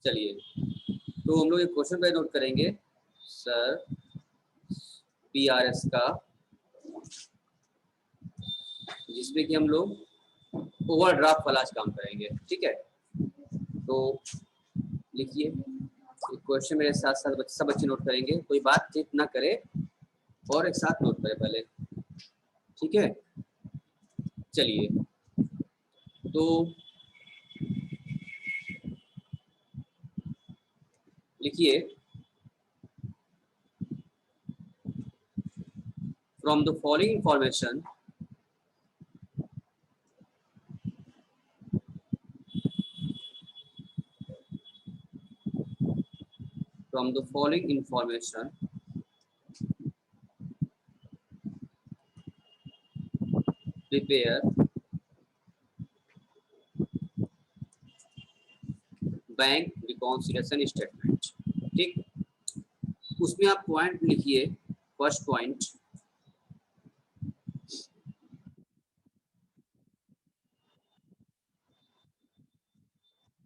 चलिए, तो हम लोग एक क्वेश्चन पे नोट करेंगे सर, PRS का, जिसमें कि हम लोग ओवरड्राफ्ट वाला आज काम करेंगे। ठीक है, तो लिखिए क्वेश्चन मेरे साथ साथ सब बच्चे नोट करेंगे, कोई बातचीत ना करे और एक साथ नोट करें पहले। ठीक है, चलिए, तो लिखिए, from the following information prepare bank reconciliation statement. ठीक, उसमें आप पॉइंट लिखिए। First point,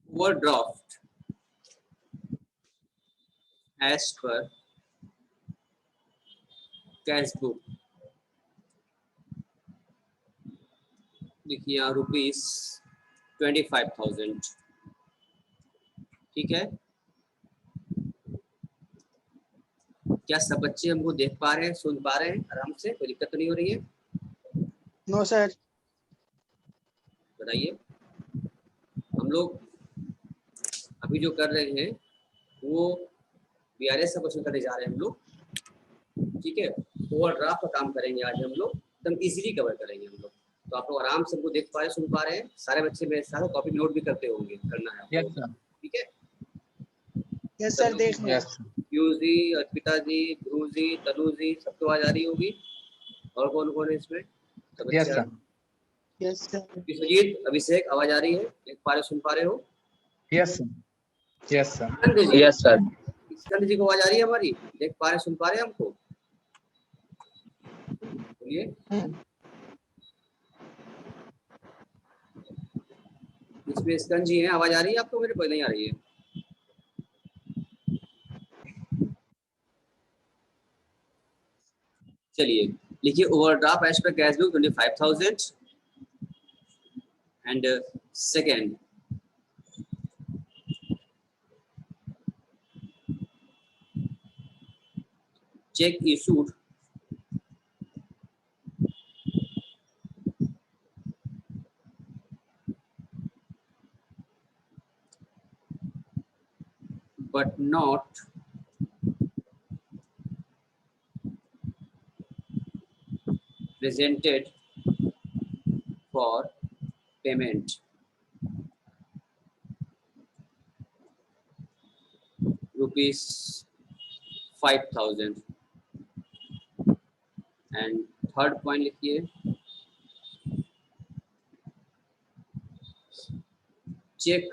overdraft as per cash book, देखिए यहाँ ₹25,000। ठीक है, क्या सब बच्चे हमको देख पा रहे हैं, सुन पा रहे हैं आराम से, कोई दिक्कत तो नहीं हो रही है? No sir. बताइए, हम लोग अभी जो कर रहे हैं वो BRS का क्वेश्चन करने जा रहे हैं हम लोग। ठीक है, ओवरड्राफ्ट का काम करेंगे आज हम लोग, एकदम इजीली कवर करेंगे हम लोग। तो आप लोग आराम से हमको देख पा रहे हैं, सुन पा रहे हैं, सारे बच्चे मेरे साथ कॉपी नोट भी करते होंगे, करना है यस सर। ठीक है, यस सर, देख रहे हैं। पीयूष जी, अर्पिता जी, ध्रुव जी, तनु जी, सबको आवाज आ रही होगी। और कौन कौन है इसमें? सब यस बच्चे? Sir. Yes sir. Vishwajit, Abhishek, आवाज आ रही है? देख पा रहे, सुन पा रहे हो? Yes sir. Yes sir. Yes sir. Skand ji को आवाज आ रही है हमारी? देख पा रहे, सुन पा रहे हैं हमको? बोलिए। इसमें स्कंद जी हैं, आवाज आ रही है आपको? मेरे को नहीं आ रही है। चलिए, लिखिए, overdraft as per cash book 25,000 and second, check issued but not presented for payment, ₹5,000। And third point लिखिए, cheque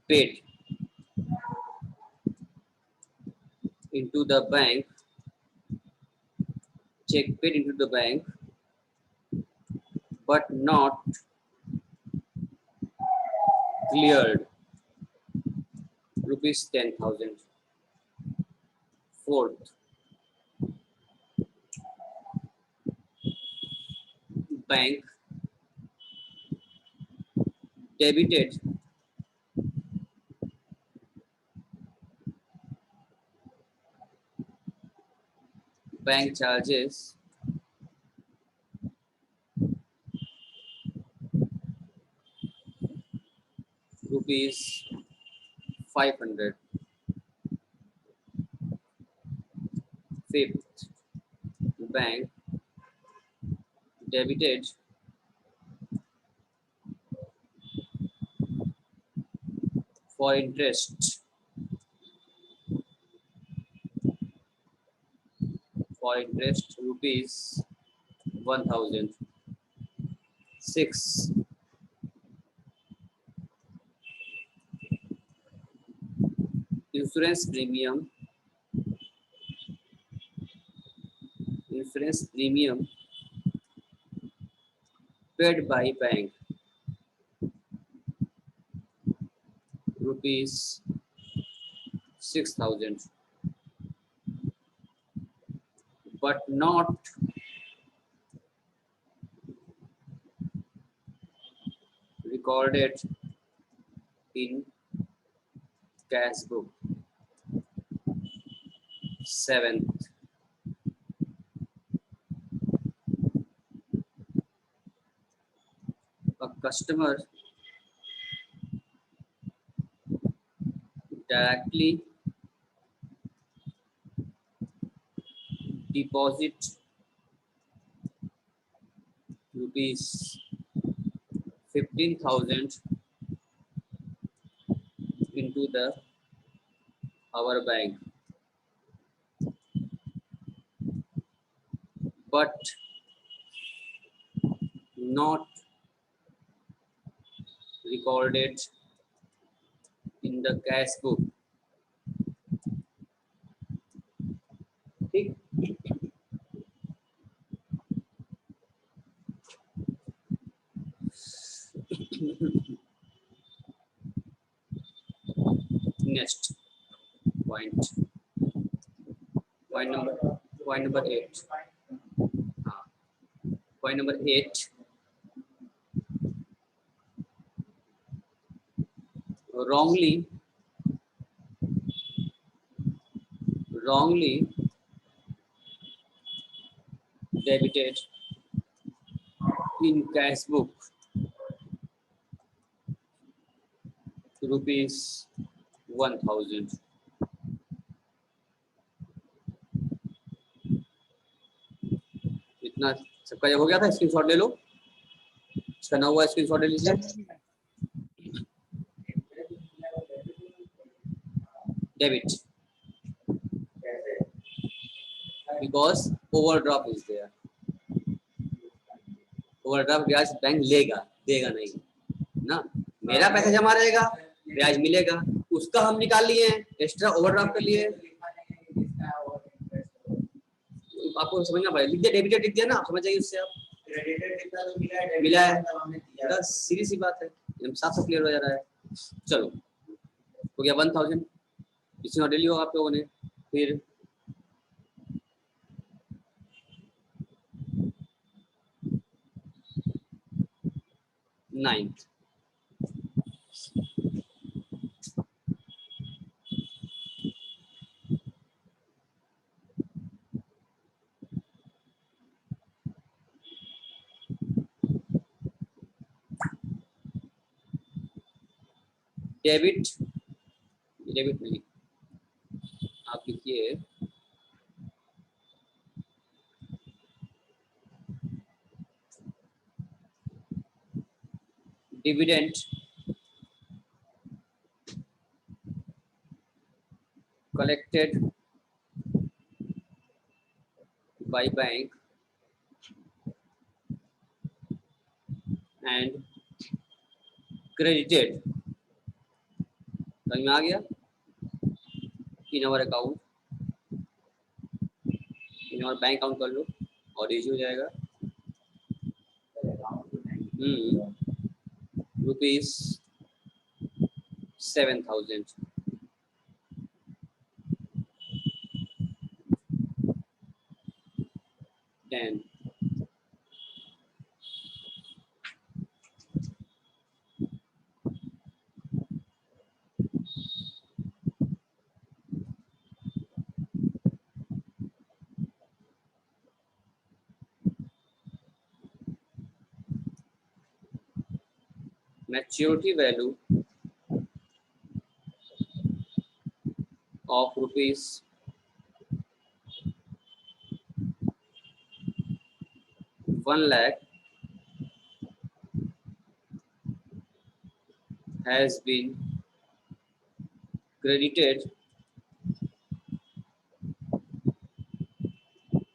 paid into the bank, check paid into the bank but not cleared, ₹10,000। Fourth, bank debited bank charges ₹500। Fifth, bank debited for interest ₹1,000। Six, insurance premium paid by bank rupees 6,000 but not recorded in cash book. 7th, a customer directly deposit rupees 15,000 into our bank, but not recorded in the cash book. ठीक? Next point number 8. Point number 8, wrongly debited in cash book rupees 1,000. इतना सबका जब हो गया था, screenshot ले लो, इसका ना हुआ स्क्रीनशॉट ले लीजिए. Debit because overdraft is there. Overdraft ब्याज बैंक लेगा, देगा नहीं ना. मेरा पैसा जमा रहेगा, ब्याज मिलेगा, उसका हम निकाल लिए हैं, एक्स्ट्रा ओवरड्राफ्ट कर लिए. आपको समझना पड़ेगा. लिख दिया डेबिटेड, लिख दिया ना, आप समझ जाइए उससे. आप मिला है, बस सीधी सी बात है, एकदम साफ साफ क्लियर हो जा रहा है. चलो हो गया 1,000, इसमें ऑर्डर लिया आप लोगों ने. फिर नाइन्थ, डेबिट नहीं, आप लिखिए dividend collected by bank and credited, समझ में आ गया, in our account, in our bank account कर लो और इजी हो जाएगा. Rupees 7,000. Then maturity value of rupees 1 lakh has been credited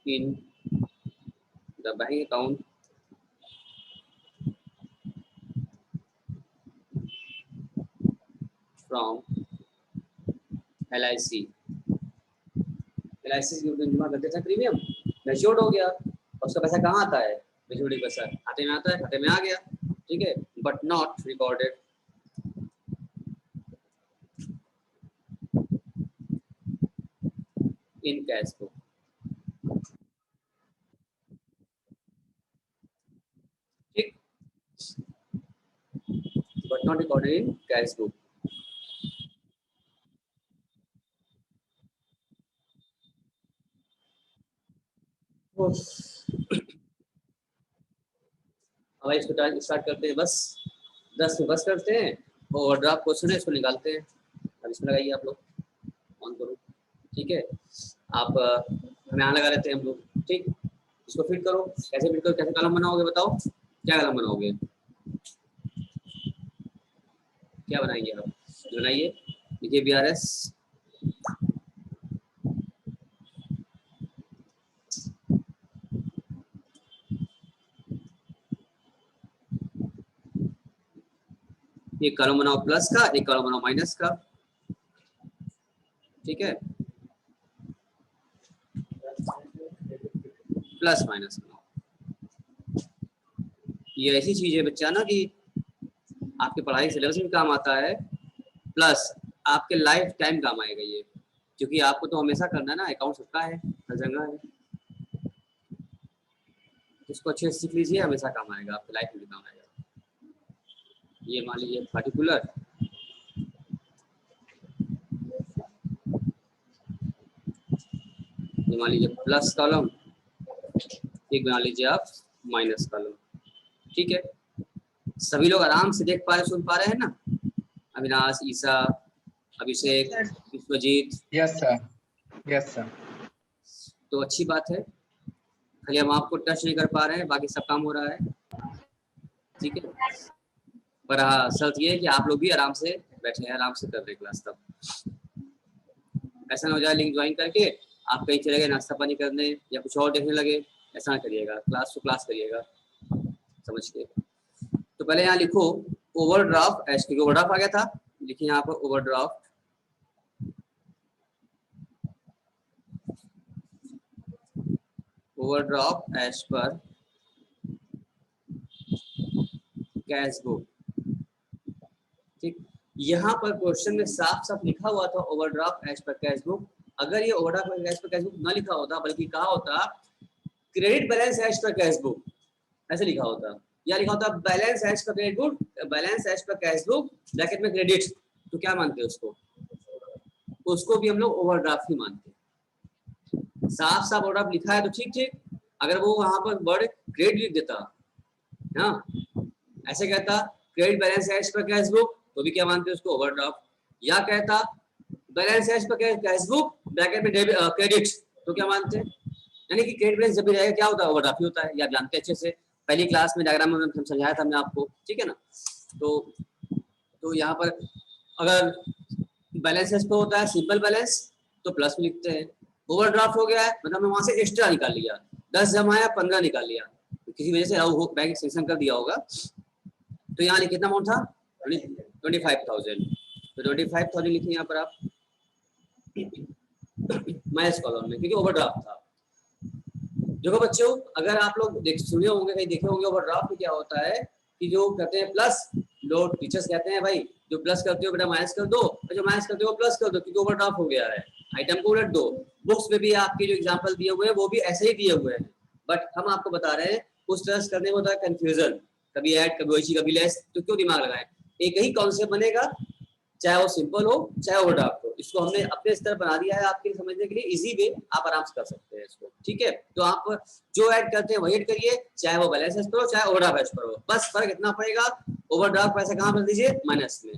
in the bank account from LIC. LIC जमा करते थे प्रीमियम, मैच्योर्ड हो गया, और उसका पैसा कहाँ आता है, मैच्योरिटी पैसा खाते में आता है, खाते में आ गया, ठीक है, but not recorded in cash book. ठीक, but not recorded in cash book. अब इसको स्टार्ट करते हैं, बस 10 में बस करते हैं, ओवरड्राफ्ट क्वेश्चन है इसको निकालते हैं। अब इसमें लगाइए आप लोग, ऑन करो, ठीक है। आप हम यहाँ लगा लेते हैं हम लोग, ठीक। इसको फिट करो, कैसे फिट करो, कैसे कॉलम बनाओगे बताओ, क्या कॉलम बनाओगे, क्या बनाएंगे आप, बनाइए, देखिए BRS, एक कॉलम बनाओ प्लस का, एक कॉलम बनाओ माइनस का, ठीक है, प्लस माइनस बनाओ। ये ऐसी चीज है बच्चा ना कि आपके पढ़ाई सिलेबस में काम आता है, प्लस आपके लाइफ टाइम काम आएगा ये, क्योंकि आपको तो हमेशा करना है ना, अकाउंट सबका है, हर जगह है, इसको अच्छे से सीख लीजिए, हमेशा काम आएगा, आपके लाइफ में भी काम आएगा। ये मान लीजिए पार्टिकुलर, ये मान लीजिए प्लस कॉलम, एक बना लीजिए आप माइनस कॉलम, ठीक है। सभी लोग आराम से देख पा रहे, सुन पा रहे हैं ना, Avinash, Isa, Abhishek, Vishwajit, yes sir, yes sir. तो अच्छी बात है, खाली हम आपको टच नहीं कर पा रहे हैं, बाकी सब काम हो रहा है, ठीक है। पर हाँ, शर्त ये है कि आप लोग भी आराम से बैठे हैं, आराम से कर रहे क्लास, तब ऐसा ना हो जाए लिंक ज्वाइन करके आप कहीं चले गए नाश्ता पानी करने या कुछ और देखने लगे, ऐसा ना करिएगा, क्लास टू क्लास करिएगा, समझ के। तो पहले यहाँ लिखो ओवरड्राफ्ट, एज क्योंकि ओवरड्राफ्ट आ गया था, लिखिए यहाँ पर overdraft, overdraft as per cash book, ठीक। यहाँ पर क्वेश्चन में साफ साफ लिखा हुआ था overdraft as per cash book. अगर ये overdraft as per cash book ना लिखा होता, बल्कि कहा होता credit balance as per cash book, ऐसे लिखा होता, या लिखा होता balance as per credit book, balance as per cash book bracket में क्रेडिट, तो क्या मानते हैं उसको, उसको भी हम लोग ओवरड्राफ्ट ही मानते हैं। साफ साफ ओवरड्राफ्ट लिखा है तो ठीक ठीक, अगर वो वहां पर वर्ड क्रेडिट लिख देता ना, ऐसे कहता credit balance as per cash book, तो भी क्या मानते हैं उसको, ओवरड्राफ्ट। या कहता balance as per cash book bracket में क्रेडिट, तो क्या मानते हैं, यानी कि क्रेडिट बैलेंस जब भी रहेगा क्या होता है, ओवरड्राफ्ट ही होता है, ये आप जानते हैं अच्छे से, पहली क्लास में डायग्राम में समझाया था हमने आपको, ठीक है ना। तो यहाँ पर अगर बैलेंस एज पर होता है सिंपल बैलेंस, तो प्लस में लिखते हैं। ओवरड्राफ्ट हो गया है मतलब हमने वहां से एक्स्ट्रा निकाल लिया, 10 जमाया 15 निकाल लिया, तो किसी वजह से बैंक सेंक्शन कर दिया होगा, तो यहाँ कितना अमाउंट था 25,000, तो 25,000 लिखिए यहाँ पर आप माइनस कॉलम में, क्योंकि ओवरड्राफ्ट था। देखो बच्चों, अगर आप लोग सुने होंगे, कहीं देखे होंगे, ओवरड्राफ्ट क्या होता है कि जो कहते हैं प्लस, लोग टीचर्स कहते हैं भाई जो प्लस करते हो बेटा माइनस कर दो, और जो माइनस करते हो प्लस कर दो, क्योंकि ओवरड्राफ्ट हो गया है, आइटम को उलट दो। बुक्स में भी आपके जो एग्जांपल दिए हुए हैं वो भी ऐसे ही दिए हुए हैं, बट हम आपको बता रहे हैं उस तरह से करने में होता है कंफ्यूजन, कभी ऐड कभी वही कभी लेस, तो क्यों दिमाग लगाएं, एक ही कॉन्सेप्ट बनेगा, चाहे वो सिंपल हो चाहे ओवरड्राफ्ट हो। इसको हमने अपने स्तर बना दिया है आपके लिए समझने के लिए, इजी वे, आप आराम से कर सकते हैं इसको, ठीक है। तो आप जो ऐड करते हैं वही ऐड करिए, चाहे वो बैलेंस पर हो चाहे ओवरड्राफ्ट पर हो, बस फर्क इतना पड़ेगा, ओवरड्राफ्ट पैसा कहाँ भर दीजिए, माइनस में,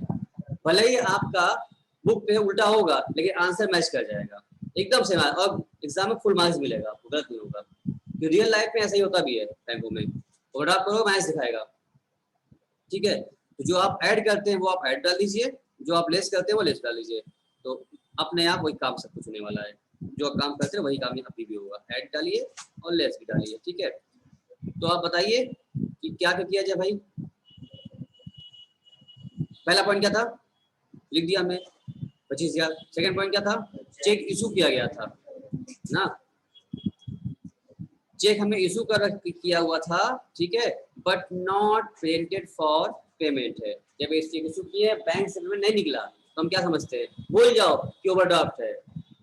भले ही आपका बुक पे उल्टा होगा लेकिन आंसर मैच कर जाएगा एकदम से, और एग्जाम में फुल मार्क्स मिलेगा आपको, गलत नहीं होगा। रियल लाइफ में ऐसा ही होता भी है, बैंकों में ओवरड्राफ्ट करो माइनस दिखाएगा, ठीक है। तो जो आप ऐड करते हैं वो आप ऐड डाल दीजिए, जो आप लेस करते हैं वो लेस डाल दीजिए, तो अपने आप वही काम सब कुछ होने वाला है, जो काम करते हैं वही काम अभी भी होगा, ऐड डालिए और लेस भी डालिए, ठीक है। तो आप बताइए कि क्या किया जाए भाई। पहला पॉइंट क्या था, लिख दिया हमने 25,000। सेकंड पॉइंट क्या था, चेक इशू किया गया था ना, चेक हमें इशू किया हुआ था, ठीक है, but not printed for payment है। जब इस चेक इशू किए बैंक से पेमेंट नहीं निकला तो हम क्या समझते हैं, भूल जाओ कि ओवरड्राफ्ट है,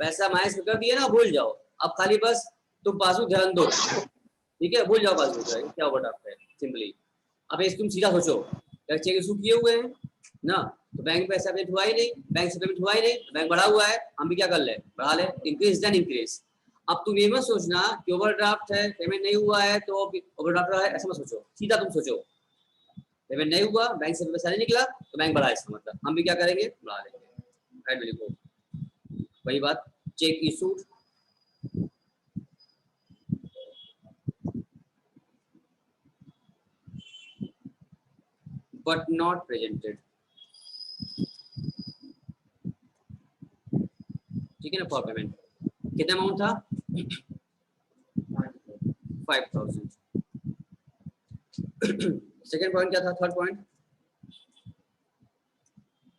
पैसा माइनस कर दिया ना, भूल जाओ। अब खाली बस तुम पासबुक ध्यान दो, ठीक है, भूल जाओ पासबुक का क्या ओवरड्राफ्ट है सिंपली। अब इस तुम सीधा सोचो, चेक इशू किए हुए हैं ना, तो बैंक में पैसा पेमेंट हुआ ही नहीं, बैंक से पेमेंट हुआ ही नहीं, बैंक बढ़ा हुआ है, हम भी क्या कर ले, बढ़ा ले, इंक्रीज देन इंक्रीज। अब तुम ये मत सोचना कि ओवरड्राफ्ट है पेमेंट नहीं हुआ है तो ओवरड्राफ्ट है, ऐसा मत सोचो, सीधा तुम सोचो पेमेंट नहीं हुआ, बैंक से पैसा नहीं निकला तो बैंक बढ़ा, इसका मतलब हम भी क्या करेंगे, बढ़ा लेंगे। राइट में लिखो वही बात, check issued but not presented, ठीक है ना, फॉर पेमेंट। कितना अमाउंट था, 5000। सेकेंड पॉइंट क्या था, third point,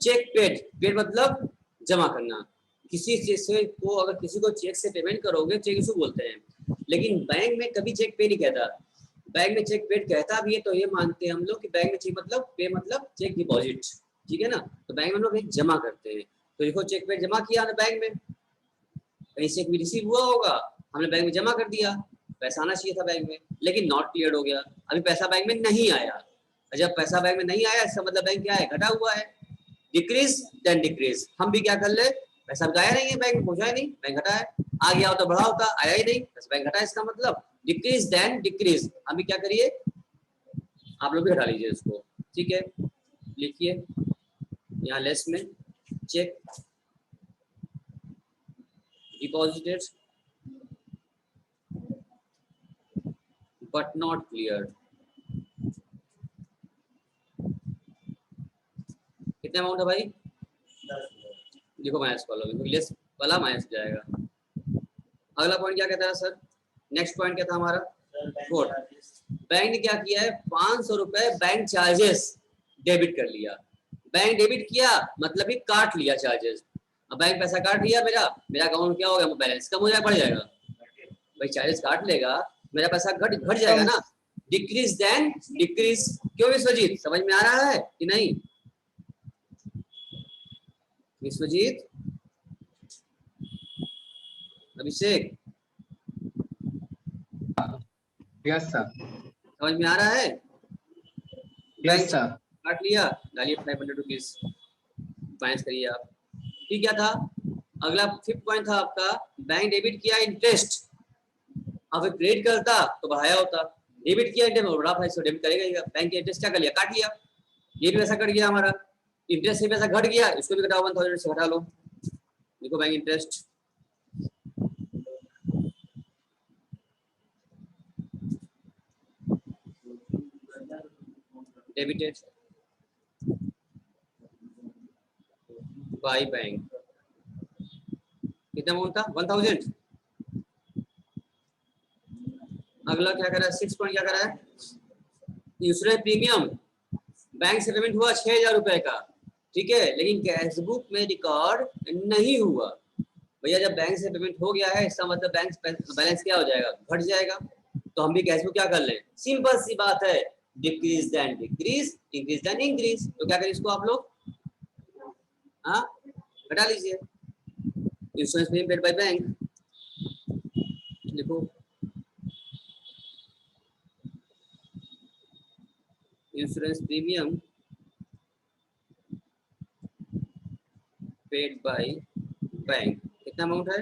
cheque paid, paid मतलब जमा करना। किसी चीज से को अगर किसी को चेक से पेमेंट करोगे चेक इशू बोलते हैं, लेकिन बैंक में कभी चेक पे नहीं कहता। बैंक में चेक पेड कहता भी है तो ये मानते हैं हम लोग कि बैंक में चेक मतलब पे मतलब चेक डिपॉजिट, ठीक है ना, तो बैंक में हम लोग जमा करते हैं। तो देखो चेक पेड जमा किया ना बैंक में, कहीं से भी रिसीव हुआ होगा, हमने बैंक में जमा कर दिया, पैसा आना चाहिए था बैंक में, लेकिन नॉट क्लियर हो गया, अभी पैसा बैंक में नहीं आया। जब पैसा बैंक में नहीं आया इसका मतलब बैंक क्या है, घटा हुआ है, डिक्रीज देन डिक्रीज। हम भी क्या कर ले, पैसा गया नहीं है बैंक में, पहुंचा नहीं, बैंक घटा है, आ गया होता बढ़ा होता, आया ही नहीं, बैंक घटा है, इसका मतलब डिक्रीज देन डिक्रीज। हम भी क्या करिए, आप लोग भी हटा लीजिए इसको, ठीक है, लिखिए यहाँ लेस में, check deposited but not cleared। कितने अमाउंट है भाई, देखो माइनस कॉलम, लेस वाला माइनस जाएगा। अगला पॉइंट क्या कहता है सर, नेक्स्ट पॉइंट क्या था हमारा, फोर्थ, बैंक ने क्या किया है, 500 रुपए बैंक चार्जेस डेबिट कर लिया। बैंक डेबिट किया मतलब ही काट लिया चार्जेस। अब बैंक पैसा काट लिया, मेरा अकाउंट क्या हो गया, बैलेंस कम हो जाएगा, बढ़ जाएगा, भाई चार्जेस काट लेगा, मेरा पैसा घट जाएगा ना, डिक्रीज देन डिक्रीज। क्यों विश्वजीत, समझ में आ रहा है कि नहीं विश्वजीत, अभिषेक, यस सर, समझ में आ रहा है, यस सर, काट लिया, डालिए 500 रुपीज माइनस करिए आप, ठीक क्या था। अगला फिफ्थ पॉइंट था आपका, बैंक डेबिट किया इंटरेस्ट, अब क्रेडिट करता तो बढ़ाया होता, डेबिट किया इंटरेस्ट बढ़ा, डेबिट करेगा, बैंक के इंटरेस्ट क्या कर लिया, काट लिया, ये भी पैसा कट गया हमारा, इंटरेस्ट से पैसा घट गया, इसको भी घटाओ 1000 से घटा लो, देखो bank interest debited bye bank, कितना अमाउंट था 1000। अगला क्या कर रहा है, 6 पॉइंट क्या कर रहा है, इंश्योरेंस प्रीमियम, बैंक से पेमेंट हुआ 6000 रुपए का, ठीक है, लेकिन कैश बुक में रिकॉर्ड नहीं हुआ। भैया जब बैंक से पेमेंट हो गया है इसका मतलब बैंक बैलेंस क्या हो जाएगा, घट जाएगा, तो हम भी कैश बुक क्या कर लें, सिंपल सी बात है, decrease then decrease, increase then increase. तो क्या करें इसको आप लोग, हाँ घटा लीजिए, insurance premium paid by bank, लिखो insurance premium paid by bank, कितना अमाउंट है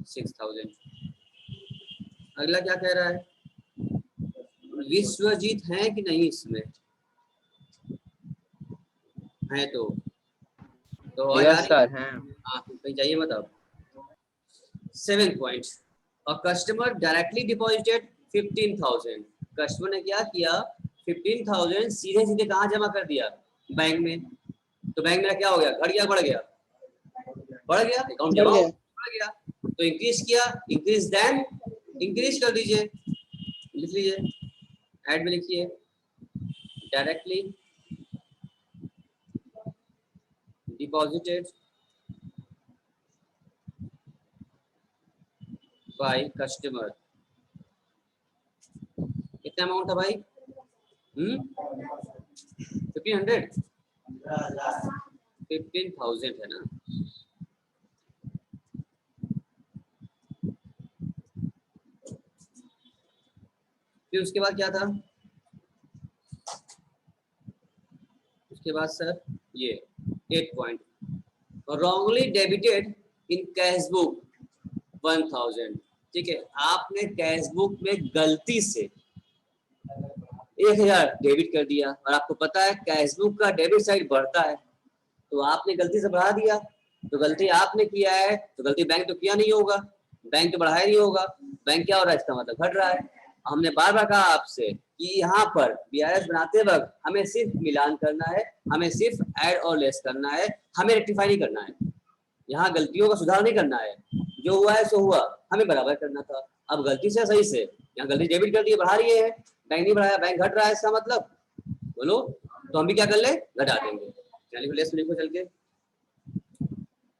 6000। अगला क्या कह रहा है, विश्वजीत है कि नहीं इसमें, है तो यस सर हैं। हाँ कहीं जाइए मत आप। 7 पॉइंट, और कस्टमर डायरेक्टली डिपॉजिटेड 15,000, कस्टमर ने क्या किया 15,000 सीधे सीधे कहाँ जमा कर दिया, बैंक में, तो बैंक मेरा क्या हो गया, घट गया बढ़ गया, बढ़ गया, अकाउंट जमा बढ़ गया, तो इंक्रीज किया, इंक्रीज देन इंक्रीज कर दीजिए, लिख लीजिए, ऐड में लिखिए डायरेक्टली डिपॉजिटेड बाय कस्टमर, कितना अमाउंट था भाई, 1500, 15,000 है ना, फिर उसके बाद क्या था, उसके बाद सर ये 8 point, wrongly debited in cash book 1000। ठीक है, आपने कैश बुक में गलती से 1000 डेबिट कर दिया और आपको पता है कैश बुक का डेबिट साइड बढ़ता है, तो आपने गलती से बढ़ा दिया, तो गलती आपने किया है, तो गलती बैंक तो किया नहीं होगा, बैंक तो बढ़ाया नहीं होगा, बैंक क्या हो रहा है, इसका मतलब घट रहा है। हमने बार बार कहा आपसे कि यहाँ पर बीआरएस बनाते वक्त हमें सिर्फ मिलान करना है, हमें सिर्फ ऐड और लेस करना है, हमें रेक्टिफाई नहीं करना है, यहाँ गलतियों का सुधार नहीं करना है, जो हुआ है सो हुआ, हमें बराबर करना था। अब गलती से सही से यहाँ गलती डेबिट कर दी, बढ़ा रही है, बैंक नहीं बढ़ाया, बैंक घट रहा है, इसका मतलब बोलो, तो हम भी क्या कर ले, घटा देंगे। चलिए लेस लिखो चल के,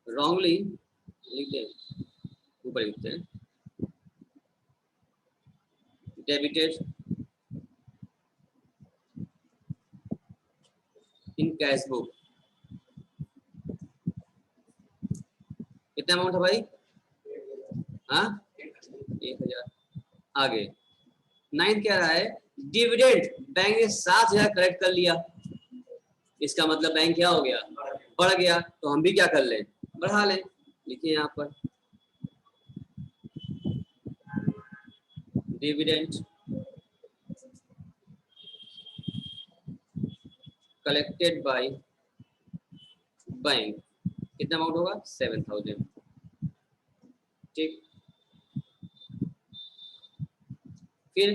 रॉन्गली लिखते हैं, ऊपर लिखते हैं डेबिटेड इन कैश बुक, कितना अमाउंट है भाई, हाँ 1000। आगे 9 कह रहा है डिविडेंड बैंक ने 7000 कलेक्ट कर लिया, इसका मतलब बैंक क्या हो गया, बढ़ गया, तो हम भी क्या कर लें, बढ़ा लें। लिखिए यहाँ पर डिविडेंड कलेक्टेड बाय बैंक, कितना अमाउंट होगा 7000। ठीक, फिर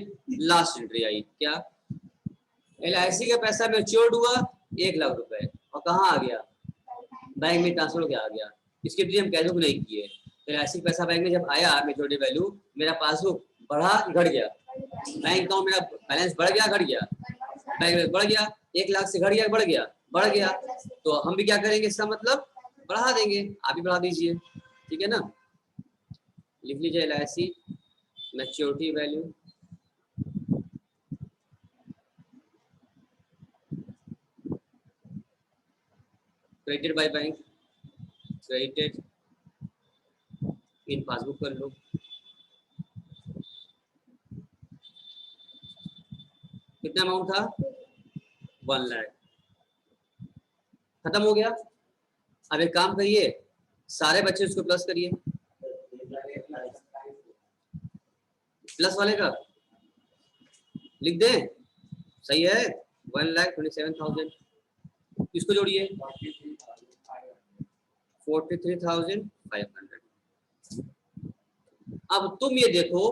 लास्ट एंट्री आई, क्या, LIC का पैसा मैच्योर्ड हुआ 1 लाख रुपए, और कहाँ आ गया, बैंक में ट्रांसफर होकर आ गया, इसकी एंट्री हम कैश बुक नहीं किए। LIC पैसा बैंक में जब आया मैच्योरिटी वैल्यू, मेरा पासबुक बढ़ा घट गया, बैंक अकाउंट मेरा बैलेंस बढ़ गया घट गया, बैंक बढ़ गया, 1 लाख से घट गया बढ़ गया, बढ़ गया, तो हम भी क्या करेंगे, इसका मतलब बढ़ा देंगे, आप भी बढ़ा दीजिए, ठीक है ना। लिख लीजिए LIC maturity value, credited by bank, credited in passbook कर लो, कितना अमाउंट था 1 लाख, खत्म हो गया। अब एक काम करिए, सारे बच्चे उसको प्लस करिए, प्लस वाले का लिख दें, सही है 1,27,000, इसको जोड़िए 43,500। अब तुम ये देखो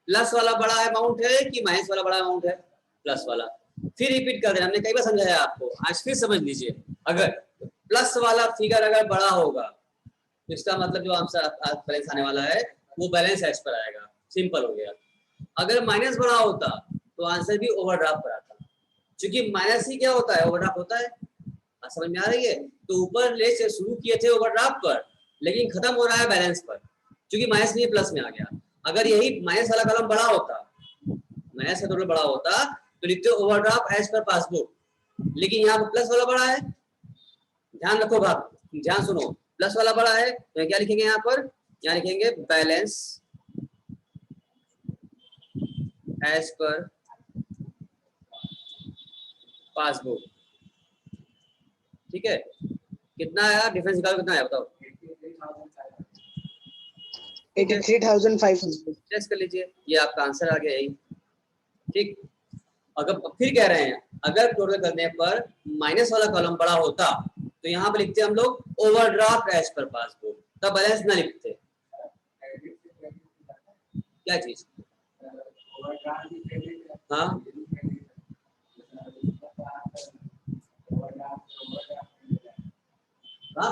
प्लस वाला बड़ा अमाउंट है कि माइनस वाला बड़ा अमाउंट है, प्लस वाला। फिर रिपीट कर देना, हमने कई बार समझाया आपको, आज फिर समझ लीजिए, अगर प्लस वाला फिगर अगर बड़ा होगा तो इसका मतलब जो आंसर बैलेंस आने वाला है वो बैलेंस एज पर आएगा, सिंपल हो गया। अगर माइनस बड़ा होता तो आंसर भी ओवरड्राफ्ट पर आता, क्योंकि माइनस ही क्या होता है, ओवरड्राफ्ट होता है। समझ में आ रही है, तो ऊपर ले से शुरू किए थे ओवरड्राफ्ट पर, लेकिन खत्म हो रहा है बैलेंस पर, क्योंकि माइनस नहीं प्लस में आ गया। अगर यही माइनस वाला कॉलम बड़ा होता, माइनस का टोटल बड़ा होता तो लिखते ओवरड्राफ्ट एज पर पासबुक, लेकिन यहाँ पर प्लस वाला बड़ा है, ध्यान रखो बात, ध्यान सुनो, प्लस वाला बड़ा है तो क्या लिखेंगे यहाँ पर, यहाँ लिखेंगे बैलेंस एज पर पासबुक, ठीक है। कितना आया डिफरेंस निकालो, कितना आया बताओ, 83,500। टेस्ट कर लीजिए, ये आपका आंसर आ गया यही, ठीक। अगर फिर कह रहे हैं अगर टोटल करने पर माइनस वाला कॉलम बड़ा होता तो यहाँ पर लिखते हम लोग ओवरड्राफ्ट एज पर पासबुक, तब बैलेंस ना लिखते। क्या चीज, हाँ हाँ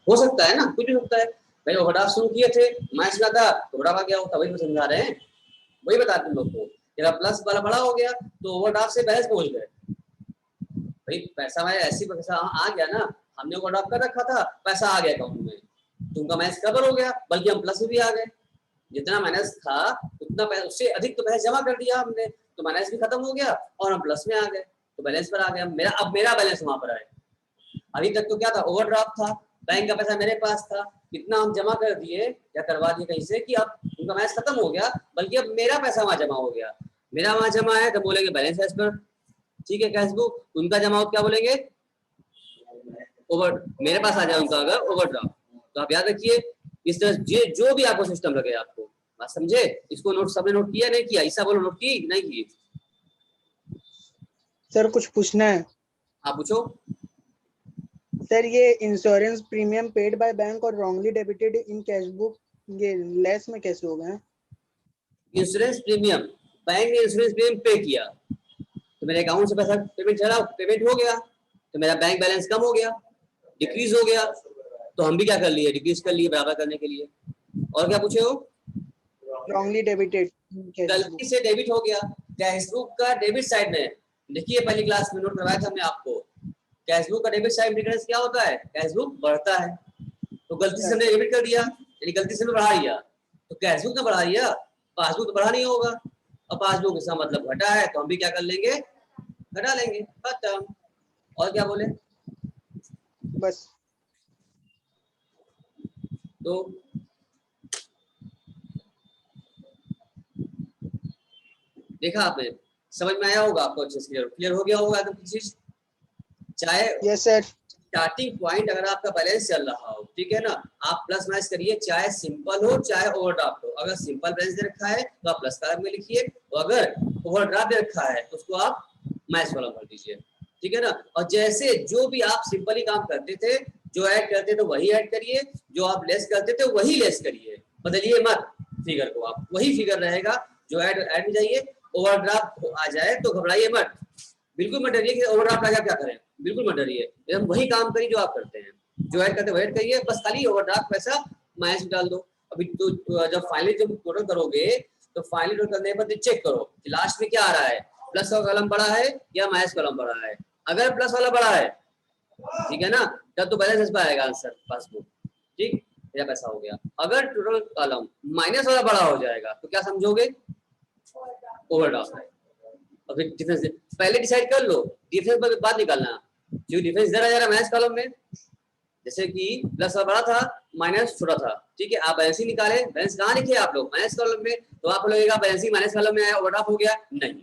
हो सकता है ना, कुछ भी सकता है भाई। ओवरड्राफ्ट शुरू किए थे, माइनस में था तो ओवरड्राफ्ट क्या होता, वही समझा रहे हैं, वही बताते हैं लोग को। जब प्लस वाला बड़ा हो गया तो ओवरड्राफ्ट से बैलेंस पहुंच गए, भाई पैसा हमारे ऐसी पैसा आ गया ना, हमने ओवरड्राफ्ट कर रखा था, पैसा आ गया अकाउंट में, तो उनका माइनस कवर हो गया, बल्कि हम प्लस में भी आ गए, जितना माइनस था उतना पैसा, उससे अधिक तो पैसा जमा कर दिया हमने, तो माइनस भी खत्म हो गया और हम प्लस में आ गए, तो बैलेंस पर आ गया अब मेरा बैलेंस वहां पर आए। अभी तक तो क्या था, ओवरड्राफ्ट था, बैंक का पैसा मेरे पास था, कितना हम जमा कर दिए या करवा दिए कहीं से कि अब उनका मैच खत्म हो गया, बल्कि अब मेरा पैसा वहां जमा हो गया। मेरा वहां जमा है तो बोलेंगे बैलेंस एज पर, ठीक है, कैश बुक। उनका जमा हो क्या बोलेंगे, ओवर, मेरे पास आ जाए उनका अगर ओवरड्राफ्ट। तो आप याद रखिए इस तरह जो भी आपको सिस्टम लगे, आपको बात समझे, इसको नोट सबने नोट किया नहीं किया, ईसा बोलो नोट की नहीं की। सर कुछ पूछना है। आप पूछो। सर ये insurance premium paid by bank और wrongly debited in cash book, ये लेस में कैसे हो गए? इंश्योरेंस प्रीमियम, बैंक ने इंश्योरेंस प्रीमियम पे किया तो मेरे अकाउंट से पैसा पेमेंट चला, पेमेंट हो गया तो मेरा बैंक बैलेंस कम हो गया, डिक्रीज हो गया, तो हम भी क्या कर लिए, डिक्रीज कर लिए बराबर करने के लिए। और क्या पूछे हो, रॉन्गली डेबिटेड, गलती से डेबिट हो गया, कैश बुक का डेबिट साइड में देखिए, पहली क्लास में नोट करवाया था हमने आपको, कैश बुक का डेबिट साइड डिफरेंस क्या होता है, कैश बुक बढ़ता है, तो गलती से हमने डेबिट कर दिया, यानी गलती से बढ़ा दिया, तो कैश बुक ने बढ़ा दिया, पासबुक तो बढ़ा नहीं होगा, और पासबुक इसका मतलब घटा है, तो हम भी क्या कर लेंगे, घटा लेंगे, खत्म। और क्या बोले, बस। तो देखा आपने, समझ में आया होगा आपको, अच्छे से क्लियर हो गया होगा एकदम चीज। चाहे यस सर। स्टार्टिंग पॉइंट अगर आपका बैलेंस चल रहा हो, ठीक है ना, आप प्लस माइनस करिए, चाहे सिंपल हो चाहे ओवरड्राफ्ट हो। अगर सिंपल बैलेंस दे रखा है तो आप प्लस कॉलम में लिखिए, और अगर ओवरड्राफ्ट दे रखा है तो उसको आप माइनस कॉलम भर दीजिए, ठीक है ना। और जैसे जो भी आप सिंपली काम करते थे, जो ऐड करते थे वही ऐड करिए, जो आप लेस करते थे वही लेस करिए, बदलिए मत फिगर को, आप वही फिगर रहेगा जो ऐड में जाइए। ओवरड्राफ्ट आ जाए तो घबराइए मत, बिल्कुल मत डरिए कि ओवरड्राफ्ट आ गया क्या करें, बिल्कुल मत डरिए, एकदम वही काम करिए जो आप करते हैं, जो ऐड करते हैं वही ऐड करिए, बस खाली ओवरड्राफ्ट पैसा माइनस में डाल दो। अभी तो जब फाइनली जब टोटल करोगे तो फाइनली टोटल करने के बाद चेक करो कि लास्ट में क्या आ रहा है, प्लस का कॉलम बड़ा है या माइनस कॉलम बड़ा है। अगर प्लस वाला बड़ा है, ठीक है ना, तब तो बैलेंस पर आएगा आंसर पासबुक, ठीक, मेरा पैसा हो गया। अगर टोटल कॉलम माइनस वाला बड़ा हो जाएगा तो क्या समझोगे, ओवरड्राफ्ट है। और फिर डिफरेंस पहले डिसाइड कर लो, डिफरेंस पर बाद निकालना, जो डिफरेंस इधर आ जा रहा है माइनस कॉलम में, जैसे कि प्लस बड़ा था माइनस छोटा था, ठीक है, आप बैलेंस ही निकाले, बैलेंस कहाँ लिखे आप लोग, माइनस कॉलम में, तो आप लगेगा बैलेंस ही माइनस कॉलम में आया, ओवरड्राफ्ट हो गया, नहीं,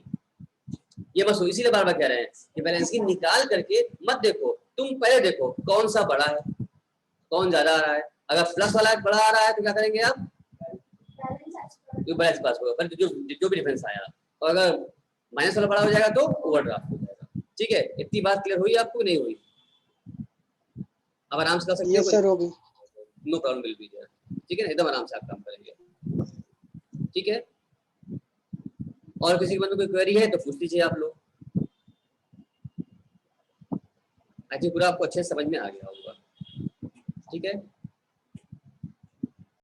ये बस इसीलिए बार बार कह रहे हैं कि बैलेंस की निकाल करके मत देखो, तुम पहले देखो कौन सा बड़ा है, कौन ज्यादा आ रहा है। अगर प्लस वाला बड़ा आ रहा है तो क्या करेंगे आप, बैलेंस पास होगा, जो भी डिफरेंस आया, और अगर माइनस वाला बड़ा हो जाएगा तो ओवरड्राफ्ट हो जाएगा, ठीक है। इतनी बात क्लियर हुई आपको, नहीं हुई, अब आराम से कर सकते हो, यस सर हो गई। No problem will be there, ठीक है, एकदम आराम से आप काम करेंगे, ठीक है। और किसी के मन में कोई क्वेरी है तो पूछ लीजिए आप लोग, आई थिंक पूरा आपको अच्छे से समझ में आ गया होगा, ठीक है।